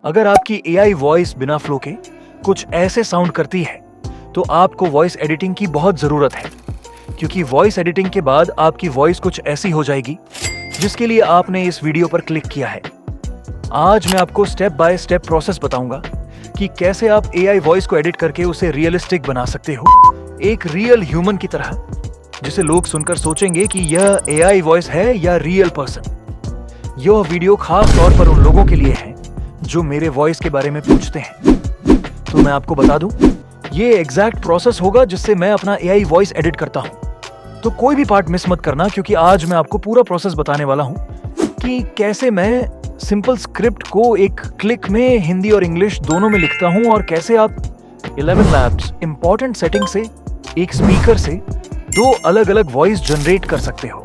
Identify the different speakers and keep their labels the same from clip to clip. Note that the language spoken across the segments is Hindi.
Speaker 1: अगर आपकी एआई वॉइस बिना फ्लो के कुछ ऐसे साउंड करती है तो आपको वॉइस एडिटिंग की बहुत जरूरत है, क्योंकि वॉइस एडिटिंग के बाद आपकी वॉइस कुछ ऐसी हो जाएगी जिसके लिए आपने इस वीडियो पर क्लिक किया है। आज मैं आपको स्टेप बाय स्टेप प्रोसेस बताऊंगा कि कैसे आप एआई वॉइस को एडिट करके उसे रियलिस्टिक बना सकते हो, एक रियल ह्यूमन की तरह, जिसे लोग सुनकर सोचेंगे कि यह एआई वॉइस है या रियल पर्सन। यह वीडियो खास तौर पर उन लोगों के लिए है जो मेरे वॉइस के बारे में पूछते हैं। तो मैं आपको बता दूं, ये एग्जैक्ट प्रोसेस होगा जिससे मैं अपना एआई वॉइस एडिट करता हूं। तो कोई भी पार्ट मिस मत करना, क्योंकि आज मैं आपको पूरा प्रोसेस बताने वाला हूं कि कैसे मैं सिंपल स्क्रिप्ट को एक क्लिक में हिंदी और इंग्लिश दोनों में लिखता हूं, और कैसे आप 11 Labs इंपॉर्टेंट सेटिंग से एक स्पीकर से दो अलग अलग वॉइस जनरेट कर सकते हो।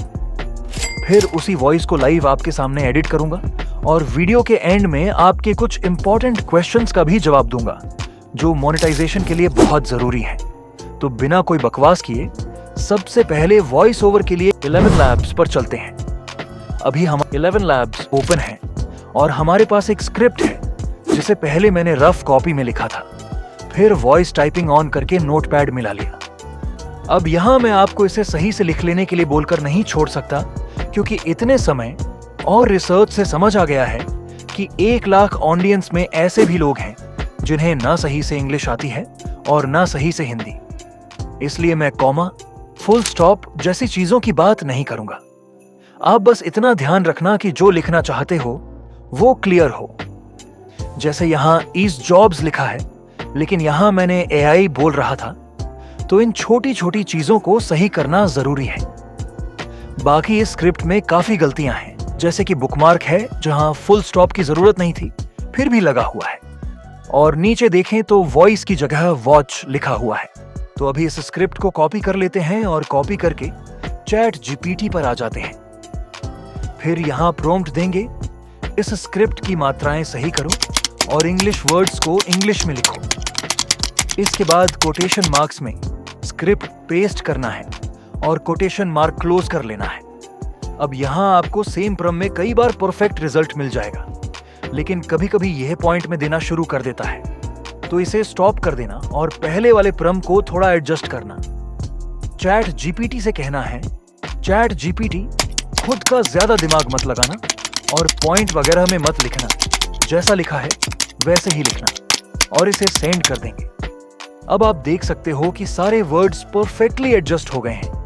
Speaker 1: फिर उसी वॉइस को लाइव आपके सामने एडिट करूंगा और वीडियो के एंड में आपके कुछ इंपॉर्टेंट क्वेश्चंस का भी जवाब दूंगा जो मोनेटाइजेशन के लिए बहुत जरूरी है। तो बिना कोई बकवास किए सबसे पहले वॉइस ओवर के लिए 11 Labs पर चलते हैं। अभी हम 11 Labs ओपन है और हमारे पास एक स्क्रिप्ट है जिसे पहले मैंने रफ कॉपी में लिखा था, फिर वॉइस टाइपिंग ऑन करके नोटपैड मिला लिया। अब यहां मैं आपको इसे सही से लिख लेने के लिए बोलकर नहीं छोड़ सकता, क्योंकि इतने समय और रिसर्च से समझ आ गया है कि 1 लाख ऑडियंस में ऐसे भी लोग हैं जिन्हें ना सही से इंग्लिश आती है और ना सही से हिंदी। इसलिए मैं कॉमा, फुल स्टॉप जैसी चीजों की बात नहीं करूंगा। आप बस इतना ध्यान रखना कि जो लिखना चाहते हो वो क्लियर हो। जैसे यहां इस जॉब्स लिखा है, लेकिन यहां मैंने एआई बोल रहा था, तो इन छोटी छोटी चीजों को सही करना जरूरी है। बाकी इस स्क्रिप्ट में काफी गलतियां हैं, जैसे कि बुकमार्क है जहां फुल स्टॉप की जरूरत नहीं थी फिर भी लगा हुआ है, और नीचे देखें तो वॉइस की जगह वॉच लिखा हुआ है। तो अभी इस स्क्रिप्ट को कॉपी कर लेते हैं और कॉपी करके चैट जीपीटी पर आ जाते हैं। फिर यहां प्रॉम्प्ट देंगे, इस स्क्रिप्ट की मात्राएं सही करो और इंग्लिश वर्ड्स को इंग्लिश में लिखो। इसके बाद कोटेशन मार्क्स में स्क्रिप्ट पेस्ट करना है और कोटेशन मार्क क्लोज कर लेना है। अब यहां आपको सेम क्रम में कई बार परफेक्ट रिजल्ट मिल जाएगा, लेकिन कभी कभी यह पॉइंट में देना शुरू कर देता है, तो इसे स्टॉप कर देना और पहले वाले क्रम को थोड़ा एडजस्ट करना। चैट जीपीटी से कहना है, चैट जीपीटी खुद का ज्यादा दिमाग मत लगाना और पॉइंट वगैरह में मत लिखना, जैसा लिखा है वैसे ही लिखना, और इसे सेंड कर देंगे। अब आप देख सकते हो कि सारे वर्ड्स परफेक्टली एडजस्ट हो गए हैं,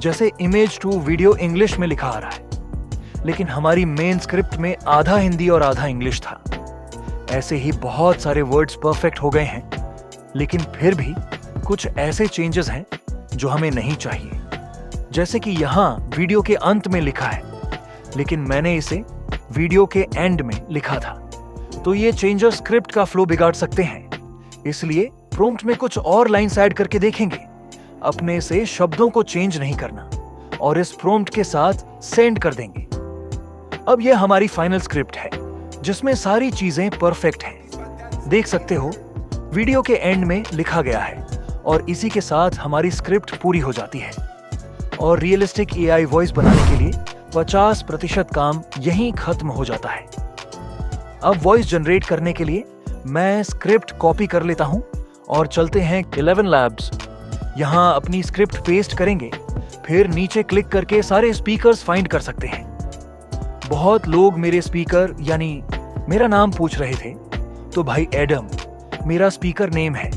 Speaker 1: जैसे इमेज टू वीडियो इंग्लिश में लिखा आ रहा है, लेकिन हमारी मेन स्क्रिप्ट में आधा हिंदी और आधा इंग्लिश था। ऐसे ही बहुत सारे वर्ड्स परफेक्ट हो गए हैं, लेकिन फिर भी कुछ ऐसे चेंजेस हैं जो हमें नहीं चाहिए। जैसे कि यहां वीडियो के अंत में लिखा है, लेकिन मैंने इसे वीडियो के एंड में लिखा था, तो ये चेंजेस स्क्रिप्ट का फ्लो बिगाड़ सकते हैं। इसलिए प्रॉम्प्ट में कुछ और लाइन्स ऐड करके देखेंगे। अपने से शब्दों को चेंज नहीं करना और इस प्रॉम्प्ट के साथ सेंड कर देंगे। अब यह हमारी फाइनल स्क्रिप्ट है जिसमें सारी चीजें परफेक्ट हैं। देख सकते हो वीडियो के एंड में लिखा गया है, और इसी के साथ हमारी स्क्रिप्ट पूरी हो जाती है। और रियलिस्टिक एआई वॉइस बनाने के लिए 50% काम यहीं खत्म हो जाता है। अब वॉइस जनरेट करने के लिए मैं स्क्रिप्ट कॉपी कर लेता हूं और चलते हैं 11 Labs। यहां अपनी स्क्रिप्ट पेस्ट करेंगे, फिर नीचे क्लिक करके सारे स्पीकर्स फाइंड कर सकते हैं। बहुत लोग मेरे स्पीकर यानी मेरा नाम पूछ रहे थे, तो भाई एडम मेरा स्पीकर नेम है।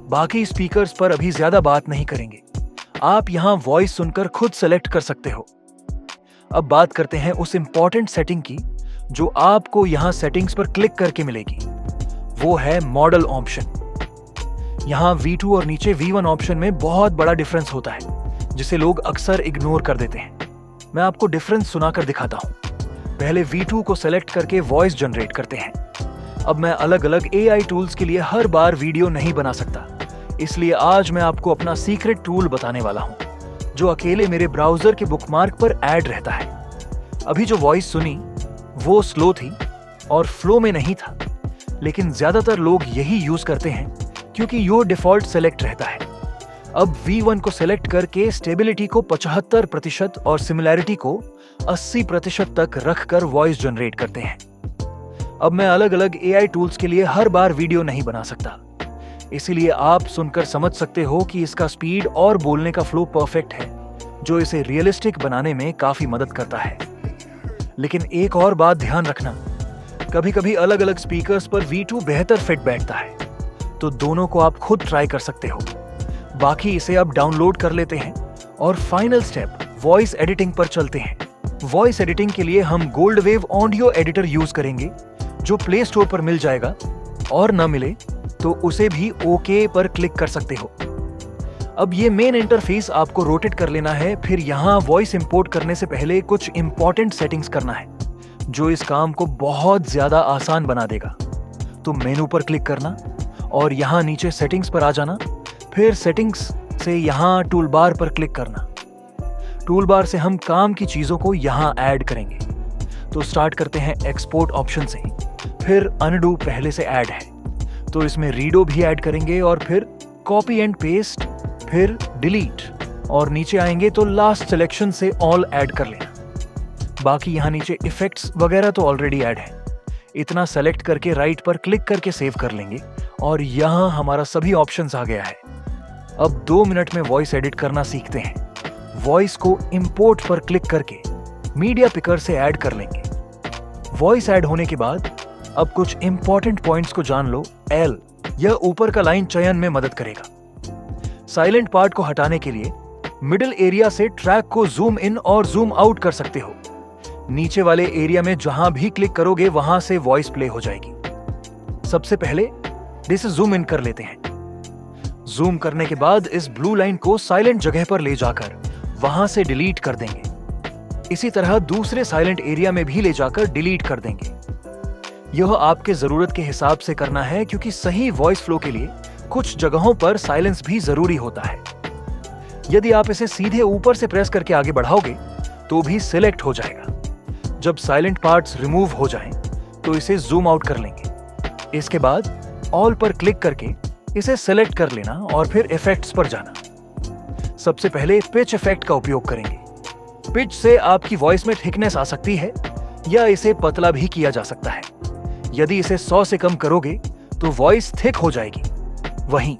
Speaker 1: बाकी स्पीकर्स पर अभी ज्यादा बात नहीं करेंगे, आप यहां वॉइस सुनकर खुद सेलेक्ट कर सकते हो। अब बात करते हैं उस इंपॉर्टेंट सेटिंग की जो आपको यहां सेटिंग्स पर क्लिक करके मिलेगी। वो है मॉडल ऑप्शन। यहां V2 और नीचे V1 ऑप्शन में बहुत बड़ा डिफरेंस होता है, जिसे लोग अक्सर इग्नोर कर देते हैं। मैं आपको डिफरेंस सुनाकर दिखाता हूं। पहले V2 को सेलेक्ट करके वॉइस जनरेट करते हैं। अब मैं अलग अलग एआई टूल्स के लिए हर बार वीडियो नहीं बना सकता, इसलिए आज मैं आपको अपना सीक्रेट टूल बताने वाला हूं, जो अकेले मेरे ब्राउजर के बुकमार्क पर ऐड रहता है। अभी जो वॉइस सुनी वो स्लो थी और फ्लो में नहीं था, लेकिन ज्यादातर लोग यही यूज करते हैं क्योंकि यो डिफॉल्ट सेलेक्ट रहता है। अब V1 को सेलेक्ट करके स्टेबिलिटी को 75% और सिमिलैरिटी को 80% तक रखकर वॉइस जनरेट करते हैं। अब मैं अलग अलग AI टूल्स के लिए हर बार वीडियो नहीं बना सकता, इसीलिए आप सुनकर समझ सकते हो कि इसका स्पीड और बोलने का फ्लो परफेक्ट है, जो इसे रियलिस्टिक बनाने में काफी मदद करता है। लेकिन एक और बात ध्यान रखना, कभी कभी अलग अलग स्पीकर्स पर V2 बेहतर फिट बैठता है, तो दोनों को आप खुद ट्राई कर सकते हो। बाकी इसे अब डाउनलोड कर लेते हैं और फाइनल स्टेप वॉइस एडिटिंग पर चलते हैं। वॉइस एडिटिंग के लिए हम gold wave audio editor use करेंगे, जो प्ले स्टोर पर मिल जाएगा, और न मिले तो उसे भी ओके पर क्लिक कर सकते हो। अब ये मेन इंटरफेस आपको रोटेट कर लेना है। फिर यहाँ वॉइस इंपोर्ट करने से पहले कुछ इंपॉर्टेंट सेटिंग्स करना है, जो इस काम को बहुत ज्यादा आसान बना देगा। तो मेनू पर क्लिक करना और यहाँ नीचे सेटिंग्स पर आ जाना। फिर सेटिंग्स से यहाँ टूल बार पर क्लिक करना। टूल बार से हम काम की चीजों को यहाँ ऐड करेंगे। तो स्टार्ट करते हैं एक्सपोर्ट ऑप्शन से। फिर अनडू पहले से ऐड है, तो इसमें रीडो भी ऐड करेंगे, और फिर कॉपी एंड पेस्ट, फिर डिलीट, और नीचे आएंगे तो लास्ट सिलेक्शन से ऑल ऐड कर लेना। बाकी यहाँ नीचे इफेक्ट्स वगैरह तो ऑलरेडी ऐड है। इतना सेलेक्ट करके राइट पर क्लिक करके सेव कर लेंगे, और यहाँ हमारा सभी ऑप्शंस आ गया है। अब 2 मिनट में वॉइस एडिट करना सीखते हैं। वॉइस को इंपोर्ट पर क्लिक करके मीडिया पिकर से ऐड कर लेंगे। वॉइस ऐड होने के बाद अब कुछ इंपॉर्टेंट पॉइंट्स को जान लो। एल, यह ऊपर का लाइन चयन में मदद करेगा। साइलेंट पार्ट को हटाने के लिए मिडिल एरिया से ट्रैक को जूम इन और जूम आउट कर सकते हो। नीचे वाले एरिया में जहां भी क्लिक करोगे वहां से वॉइस प्ले हो जाएगी। सबसे पहले इसे जूम इन कर लेते हैं। जूम करने के बाद इस ब्लू लाइन को साइलेंट जगह पर ले जाकर वहां से डिलीट कर देंगे। इसी तरह दूसरे साइलेंट एरिया में भी ले जाकर डिलीट कर देंगे। यह आपके जरूरत के हिसाब से करना है, क्योंकि सही वॉइस फ्लो के लिए कुछ जगहों पर साइलेंस भी जरूरी होता है। यदि आप इसे सीधे ऊपर से प्रेस करके आगे बढ़ाओगे तो भी सिलेक्ट हो जाएगा। जब साइलेंट पार्ट्स रिमूव हो जाएं, तो इसे जूम आउट कर लेंगे। इसके बाद ऑल पर क्लिक करके इसे सिलेक्ट कर लेना और फिर इफेक्ट्स पर जाना। सबसे पहले पिच इफेक्ट का उपयोग करेंगे। पिच से आपकी वॉइस में थिकनेस आ सकती है, या इसे पतला भी किया जा सकता है। यदि इसे 100 से कम करोगे तो वॉइस थिक हो जाएगी। वहीं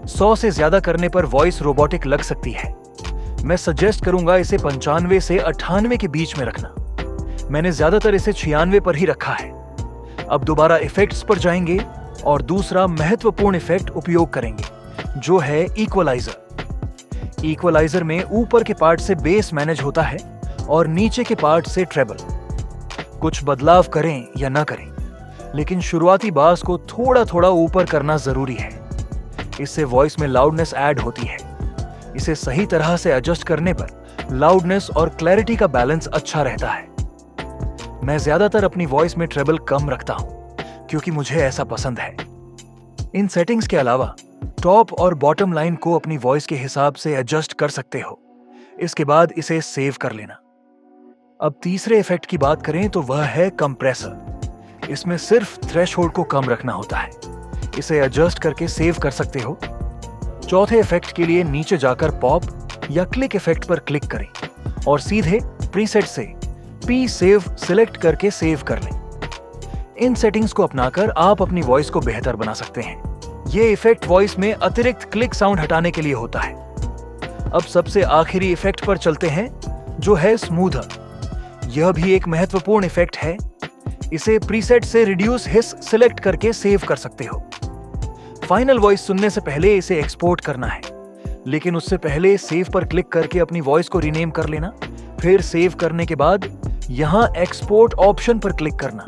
Speaker 1: 100 से ज्यादा करने पर वॉइस रोबोटिक लग सकती है। मैं सजेस्ट करूंगा इसे 95 से 98 के बीच में रखना। मैंने ज्यादातर इसे 96 पर ही रखा है। अब दोबारा इफेक्ट्स पर जाएंगे और दूसरा महत्वपूर्ण इफेक्ट उपयोग करेंगे, जो है इक्वलाइजर। इक्वलाइजर में ऊपर के पार्ट से बेस मैनेज होता है और नीचे के पार्ट से ट्रेबल। कुछ बदलाव करें या ना करें, लेकिन शुरुआती बास को थोड़ा थोड़ा ऊपर करना जरूरी है। इससे वॉइस में लाउडनेस ऐड होती है। इसे सही तरह से एडजस्ट करने पर लाउडनेस और क्लैरिटी का बैलेंस अच्छा रहता है। मैं ज्यादातर अपनी वॉइस में ट्रेबल कम रखता हूं, क्योंकि मुझे ऐसा पसंद है। इन सेटिंग्स के अलावा टॉप और बॉटम लाइन को अपनी वॉइस के हिसाब से एडजस्ट कर सकते हो। इसके बाद इसे सेव कर लेना। अब तीसरे इफेक्ट की बात करें तो वह है कंप्रेसर। इसमें सिर्फ थ्रेशहोल्ड को कम रखना होता है। इसे एडजस्ट करके सेव कर सकते हो। चौथे इफेक्ट के लिए नीचे जाकर पॉप या क्लिक इफेक्ट पर क्लिक करें और सीधे प्रीसेट से पी सेव सिलेक्ट करके सेव कर लें। इन सेटिंग्स को अपनाकर आप अपनी वॉइस को बेहतर बना सकते हैं। ये इफेक्ट वॉइस में अतिरिक्त क्लिक साउंड हटाने के लिए होता है। अब सबसे आखिरी इफेक्ट पर चलते हैं, जो है स्मूथर। यह भी एक महत्वपूर्ण इफेक्ट है। इसे प्रीसेट से रिड्यूस हिस सिलेक्ट करके सेव कर सकते हो। फाइनल वॉइस सुनने से पहले इसे एक्सपोर्ट करना है, लेकिन उससे पहले सेव पर क्लिक करके अपनी वॉइस को रीनेम कर लेना। फिर सेव करने के बाद यहां एक्सपोर्ट ऑप्शन पर क्लिक करना।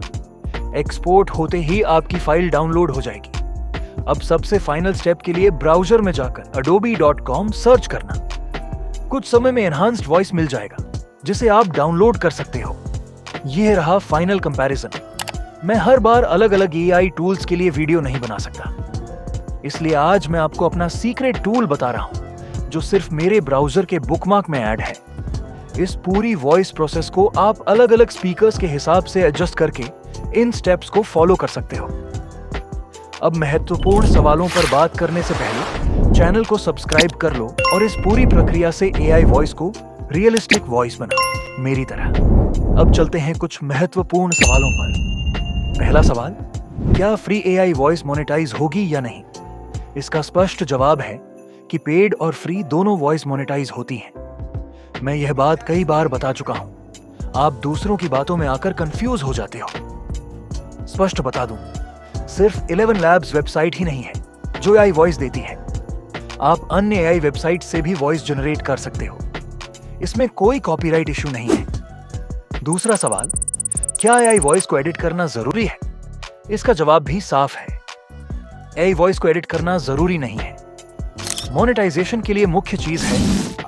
Speaker 1: एक्सपोर्ट होते ही आपकी फाइल डाउनलोड हो जाएगी। अब सबसे फाइनल स्टेप के लिए ब्राउज़र में जाकर adobe.com सर्च करना। कुछ समय में एनहांस्ड वॉइस मिल जाएगा, जिसे आप डाउनलोड कर सकते हो। यह रहा फाइनल कंपैरिजन। मैं हर बार अलग अलग AI टूल्स के लिए वीडियो नहीं बना सकता, इसलिए आज मैं आपको अपना सीक्रेट टूल बता रहा हूं, जो सिर्फ मेरे ब्राउज़र के बुकमार्क में ऐड है। इस पूरी वॉइस प्रोसेस को आप अलग अलग स्पीकर्स के हिसाब से एडजस्ट करके इन स्टेप्स को फॉलो कर सकते हो। अब महत्वपूर्ण सवालों पर बात करने से पहले चैनल को सब्सक्राइब कर लो और इस पूरी प्रक्रिया से AI वॉइस को रियलिस्टिक वॉइस बनाओ, मेरी तरह। अब चलते हैं कुछ महत्वपूर्ण सवालों पर। पहला सवाल, क्या फ्री एआई वॉइस मोनेटाइज होगी या नहीं? इसका स्पष्ट जवाब है कि पेड और फ्री दोनों वॉइस मोनेटाइज होती हैं। मैं यह बात कई बार बता चुका हूं, आप दूसरों की बातों में आकर कंफ्यूज हो जाते हो। स्पष्ट बता दूं, सिर्फ 11 लैब्स वेबसाइट ही नहीं है जो एआई वॉइस देती है। आप अन्य एआई वेबसाइट से भी वॉइस जनरेट कर सकते हो। इसमें कोई कॉपीराइट इश्यू नहीं है। दूसरा सवाल, क्या एआई वॉइस को एडिट करना जरूरी है? इसका जवाब भी साफ है, एआई वॉइस को एडिट करना जरूरी नहीं है। मोनेटाइजेशन के लिए मुख्य चीज है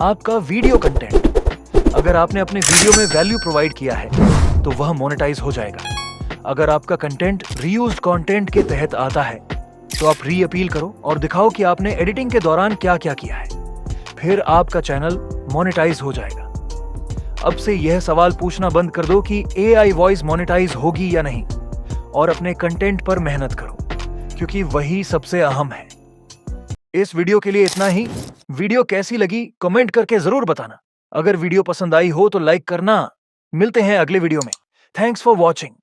Speaker 1: आपका वीडियो कंटेंट। अगर आपने अपने वीडियो में वैल्यू प्रोवाइड किया है तो वह मोनेटाइज हो जाएगा। अगर आपका कंटेंट रीयूज्ड कंटेंट के तहत आता है तो आप री अपील करो और दिखाओ कि आपने एडिटिंग के दौरान क्या क्या किया है, फिर आपका चैनल मोनेटाइज हो जाएगा। अब से यह सवाल पूछना बंद कर दो कि एआई वॉइस मोनेटाइज होगी या नहीं, और अपने कंटेंट पर मेहनत करो, क्योंकि वही सबसे अहम है। इस वीडियो के लिए इतना ही। वीडियो कैसी लगी कमेंट करके जरूर बताना। अगर वीडियो पसंद आई हो तो लाइक करना। मिलते हैं अगले वीडियो में। Thanks for watching.